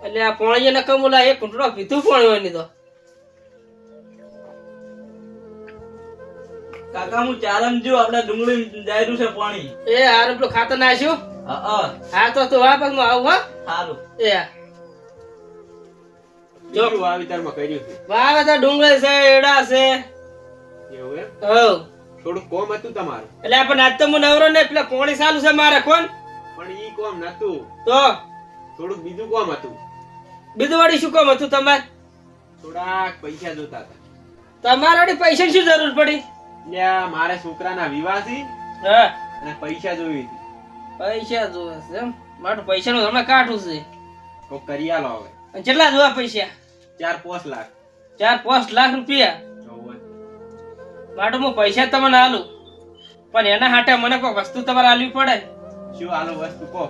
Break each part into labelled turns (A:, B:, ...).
A: એટલે આ પોણીએ ને કમુલા એક ઘૂંટડો પીધું પોણી હોય ની તો
B: કાકા હું ચાલમ જો આપણે ડુંગળી જાયરું છે પાણી
A: એ હારું પેલું ખાતર નાખ્યું હા તો તું વાપસ માં આવું હા
B: સારું
A: એ
C: જો વાવેતરમાં કર્યું છે
A: વાવે તો ડુંગળી છે એડા છે
C: એવું એમ
A: હવ
C: થોડું કોમ હતું તમારું
A: એટલે આપણે આજ તો હું નવરો ને પેલા પોણી ચાલુ છે મારે કોણ
C: પણ ઈ કોમ નતું
A: તો
C: થોડુંક બીજું કોમ હતું
A: બીજું વળી શું કામ હતું તમારે
C: થોડાક પૈસા જોતા હતા
A: તમારે વળી પૈસાની શું જરૂર પડી
C: લ્યા મારે છોકરાના વિવાહ છે
A: હા
C: અને પૈસા જોઈ હતી
A: પૈસા જોવે છે એમ મારું પૈસાનું હમણાં કાઠું છે
C: કોક કરી આલો હવે
A: અને કેટલા જોવા પૈસા
C: 4-5 લાખ
A: 4-5 લાખ રૂપિયા
C: હોવે.
A: માટે હું પૈસા તમને આલું પણ એના હાટે મને કોઈ વસ્તુ તમારે આલવી પડે
C: શું આલો વસ્તુ કો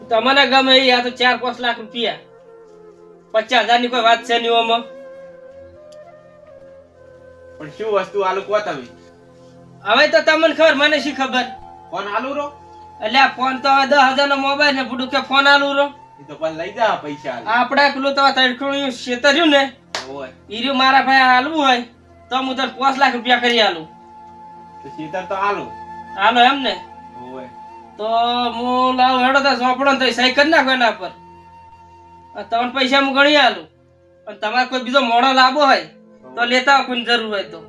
A: તમને ગમે એ આ તો 4-5 લાખ રૂપિયા 50,000 ની કોઈ વાત છે નહીં ઓમાં
C: પણ શું વસ્તુ આલો કો તમે
A: હવે તો તમને ખબર મને શી ખબર
C: ફોન આલુ રો
A: એટલે આ ફોન તો હવે 10,000 નો મોબાઈલ ને બુડું કે ફોન આલું રો
C: ઈ તો પણ લઈ જા પૈસા આલે
A: આપણે પેલું તો તડખું શેતર્યું ને
C: હોવે.
A: ઈર્યું મારા ભાઈ હાલવું હોય તો હું તને 5 લાખ રૂપિયા કરી આલું
C: તો સીતર તો આલો
A: હાલો એમ ને
C: હોવે.
A: તો હું લાવ હેડો તો સોપડો ને તો સહી કરી નાખો એના પર તમને પૈસા હું ગણી આલું અને તમારે કોઈ બીજો મોડો લાવવો હોય તો લેતા આવો કોઈ જરૂર હોય તો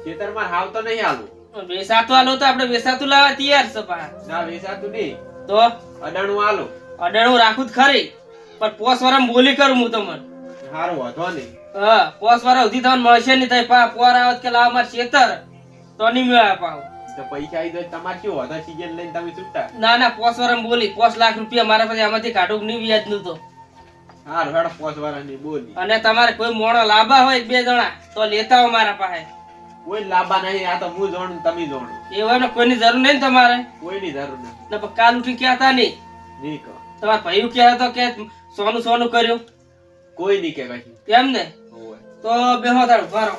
C: સીતર માં હાવ તો નહીં આલું
A: વેસાતું આલો તો આપણે વેસાતું લાવવા તૈયાર છે પા
C: ના વેચાતું નહીં
A: તો
C: અડાણું આલો
A: અડાણું રાખું જ ખરી પણ 5 વર્ષ બોલી કરું હું તમને
C: હારું વાંધો નહીં
A: હા 5 વર્ષ સુધી તમને મળશે નહીં થાય પા પોર આવત કે લાવ માર ખેતર તો નહીં મેળા પાવ
C: તો પૈસા આવી જાય તમારે શું વધા સીઝન લઈને તમે છૂટા
A: ના ના 5 વર્ષ બોલી 5 લાખ રૂપિયા મારા પાસે આમાંથી કાઢું નહીં વ્યાજ નું તો
C: હારું હેડો 5 વર્ષની બોલી
A: અને તમારે કોઈ મોણો લાંબા હોય 2 જણા તો લેતા આવો મારા પાસે
C: કોઈ લાંબા નહીં આ તો હું જોણું તમે જોણો
A: એવું ને કોઈની જરૂર નહીં ને તમારે
C: કોઈની જરૂર નથી
A: ને પણ કાલ ઉઠી કહેતા નહીં
C: નહીં કહો
A: તમારા ભાઈ કહેતા તો કે સોનું સોનું કર્યું
C: કોઈ નહીં કે કશું
A: એમ ને
C: હોવે.
A: તો બેહો તાર ભરો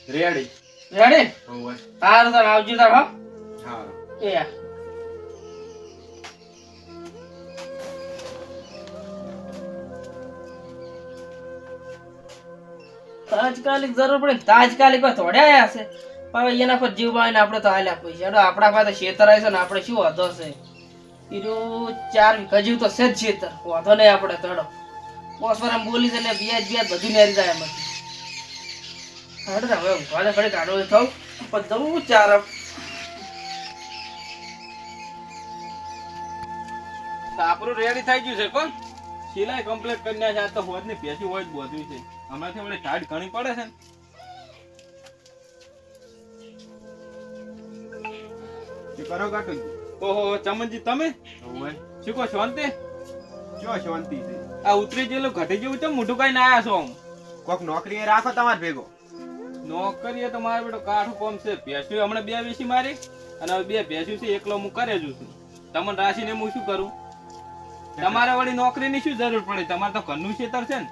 C: રેડી
A: રેડી
C: હોવે.
A: હારું તાર આવજો તાર હો
C: હારું.
A: એ તાત્કાલિક જરૂર પડે તાત્કાલિક થોડ્યા હશે પણ હવે એના પર જીવ બાળીને આપણે તો હાલ્યા પૈસા હેડો આપણા પાસે ખેતર આવે છે ને આપણે શું વાંધો છે એનું 4 વીઘા જેવું તો છે જ ખેતર વાંધો નહીં આપણે તડો 5 વર્ષ બોલી છે એટલે વ્યાજ બધું નેરી જાય એમાંથી હેડો ને હવે ઊંઘવાને ફરી કાઢો થવું બધું ચાર
B: આપણું રેડી થઈ ગયું છે કોણ સિલાઈ કમ્પ્લીટ કરી નાખે આ તો હોદ ની પેસી હોય જ બધું છે હમણાંથી મને ટાઈટ ઘણી પડે છે ને
C: શું કરો કાટુ
B: ઓહો ચમનજી તમે
C: હોવે.
B: શું કહો શાંતિ
C: જો શાંતિ છે
B: આ ઉતરી જેલું ઘટી જેવું છે મોઢું કઈ ના આયા છો આમ
C: કોક નોકરી રાખો તમાર ભેગો
B: નોકરીએ તો મારે બેટો કાઠું કોમ છે ભેંસ્યું હમણાં 2 વીસી મારી અને હવે 2 ભેંસ્યું છે એકલો હું કરે જ છું તમને રાશીને હું શું કરું તમારે વળી નોકરીની શું જરૂર પડે તમારે તો ઘરનું ખેતર છે ને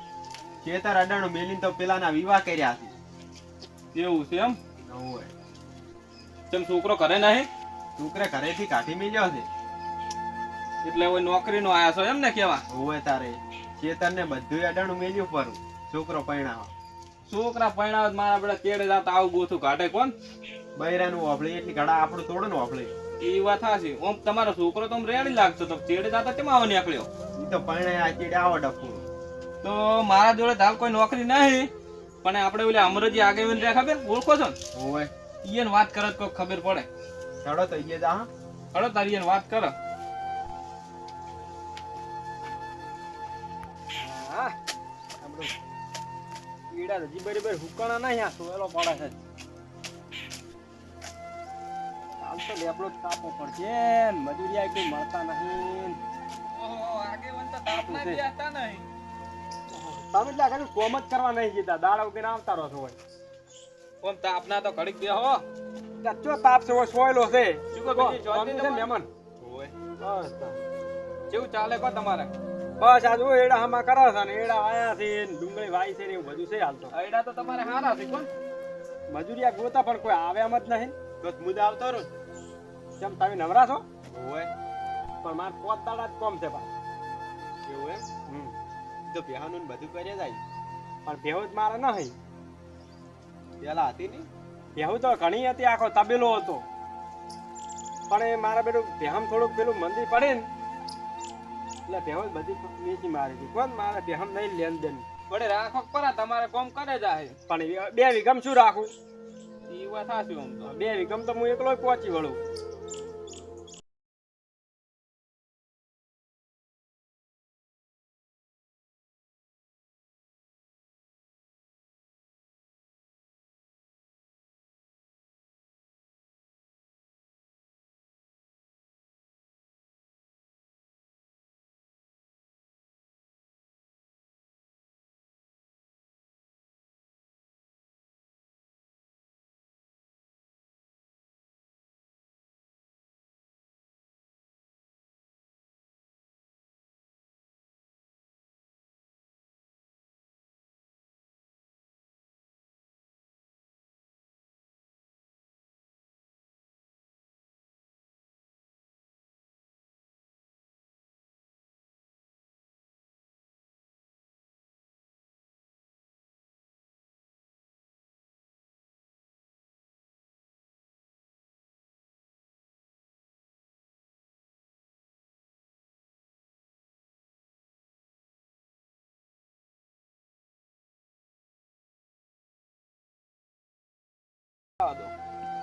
C: ખેતર અડાણું મેલીને તો પેલાના વિવાહ કર્યા છે
B: એવું છે એમ?
C: હોય
B: તેમ છોકરો ઘરે નહીં?
C: છોકરા ઘરેથી કાઢી મેલ્યો છે.
B: એટલે હવે નોકરીનો આયા છો એમ ને કેવા?
C: હોય તારે ચેતન ને બધું અડાણું મેલ્યું પરું છોકરો પૈણાવા.
B: છોકરા પરણાવત મારા બેટા તેડે જાતા આવું ગોથું કાઢે કોણ?
C: બૈરાનું વાપરે એટલી ઘડા આપણું તોડે ને વાપરે.
B: એ વાત હાચી. ઓમ તમારો છોકરો તો રેડી લાગતો તો તેડે જાતા કેમ આવો નીકળ્યો?
C: ઈ તો પૈણા આ ચીડે આવો ડફું.
B: તો મારા જોડે હાલ કોઈ નોકરી નહીં, પણ આપણે ઓલા અમરજી આગેવાન રહ્યા ખબર ઓળખો છો ને?
C: હોય
B: ઈયન વાત કરત કોઈ ખબર પડે.
C: ચડો તો ઈએ જા.
B: હળો તારી ઈયન વાત કર.
D: હા આપણો ઈડા હજી બરાબર હુકાણા નહીં આ સોયલો પડે છે. હાલ તો લેપડો જ કાપવો પડશે ને મજૂરિયા કોઈ મળતા નહીં.
B: ઓહો આગેવાન તો તાપના
D: છે.
B: બેસતા નહીં.
D: તમે એટલે આગળ કોમ જ કરવા નહીં જતા દાડા વગર આવતા રહો છો હોય.
B: ઓમ તાપના તો ઘડીક બેહો.
D: ત્યાં ચો તાપ છે હોય સોયલો છે.
B: શું કહો બીજી શાંતિ
D: છે
B: તમારે?
D: મહેમાન
C: હોય
D: બસ તાર.
B: કેવું ચાલે કો તમારે?
D: બસ આજ હું એડા હમા કરો છે ને એડા વાયા છે ને ડુંગળી વાઈ છે ને એવું બધું છે હાલ તો.
B: આયડા તો તમારે હારા છે કોણ?
D: મજૂરિયા ગોતા પણ કોઈ આવે એમ જ નહીં.
C: તો મુદ્દા આવતો રહો.
D: કેમ તમે નવરા છો?
C: હોય
D: પણ મારે 5 દાડા જ કોમ છે ભાઈ.
C: એવું એમ તો બેહાનું ને બધું કરે જાય.
D: પણ ભેહું જ મારે નહીં.
C: પેલા હતી ને
D: ભેહું તો ઘણી હતી, આખો તબેલો હતો. પણ એ મારા બેટું ભેહમ થોડુંક પેલું મંદી પડે ને એટલે ભેહું જ બધી વેચી મારી હતી. કોણ મારે ભેહમ નહીં લેન દેન.
B: વડે રાખો પરા તમારે કોમ કરે જાય.
D: પણ 2 વીઘમ શું રાખું?
B: ઈ વાત હાચી ઓમ તો.
D: 2 વીઘમ તો હું એકલો પહોંચી વળું.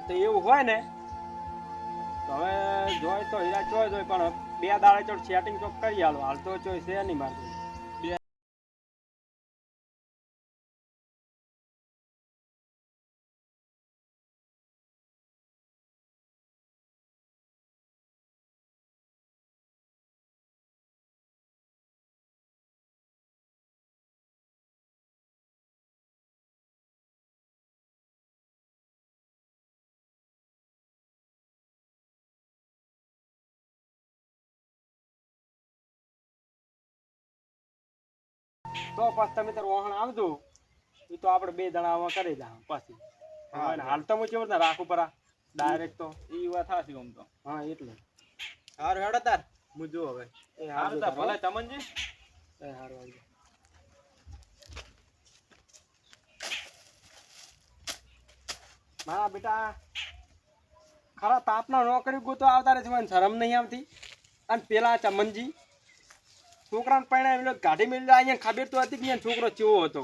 D: તો એવું હોય ને તો હવે જોઈ તો હીરા ચોય જોઈ પણ 2 દાડે ચોટ સેટિંગ ચોક કરી આલો. હાલ તો ચોય છે નહીં મારતું. તો પછી તમે તાર વહાણ આવજો. એ તો આપણે 2 જણા આવા કરી જા પછી.
C: હા,
D: હાલ તો હું કેવું રાખું પરા ડાયરેક્ટ તો.
B: ઈ વાત હાચી ઓમ તો.
D: હા એટલે
C: હારું હેડો તાર હું જો હવે.
D: એ
B: હારું તા ભલે તમનજી.
D: એ હારું આવજો. મારા બેટા ખરા તાપના નોકરી ગોતો આવતા રહે છે, મને શરમ નહીં આવતી. અને પેલા ચમનજી છોકરાને પરણાવેલો ગાડી મેળવી અહીંયા ખબર તો હતી કે અહીંયા છોકરો ચેવો હતો.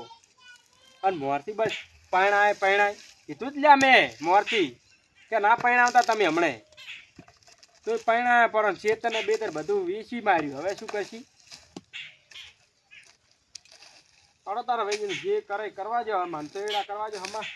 D: અને મોરથી બસ પરણાય કીધું જ લ્યા મેં મોરથી કે ના પરણાવતા તમે હમણે તો પરણાયા પર ચેતર ને બેતર બધું વેચી માર્યું. હવે શું કરશી? તારા ભાઈ જે કરે કરવા જો, મન તો એડા કરવા જો હમણાં.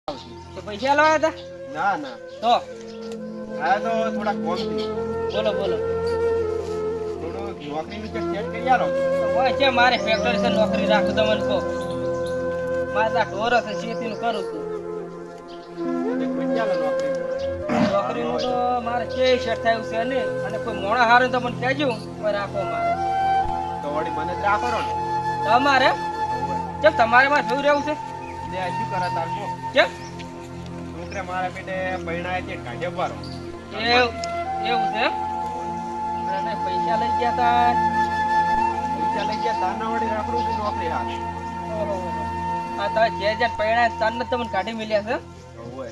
A: તો પૈસા લાવ્યા હતા
C: ના ના
A: તો
C: આ તો થોડા કોમ થી
A: બોલો બોલો
C: થોડું નોકરીનું ચેક સેટ કરી આલો
A: હોય છે મારે ફેક્ટરી છે નોકરી રાખું તમને કહો મારા ઢોર છે ખેતીનું કરું છું
C: એક કરી આલો નોકરી
A: નોકરીનું તો મારે કે સેટ થયું છે ને અને કોઈ મોણા હારે તો મને કહેજો કોઈ રાખો મારે
C: તો વળી મને જ રાખો રો ને
A: તમારે ચલ તમારે મારે જોયું રહેવું છે
C: લે આ શું કરે તાર કો
A: કેમ
C: છોકરા મારા પેટે પૈણાય છે કાઢે પારો
A: એવું એવું છે એમ? અને પૈસા લઈ ગયા તા
C: પૈસા લઈ ગયા તારના વળી રાખડું છું નોકરી હાથ
A: ઓહો આ તમે જે જે પૈણા તારને તમને કાઢી મળ્યા છે
C: ઓય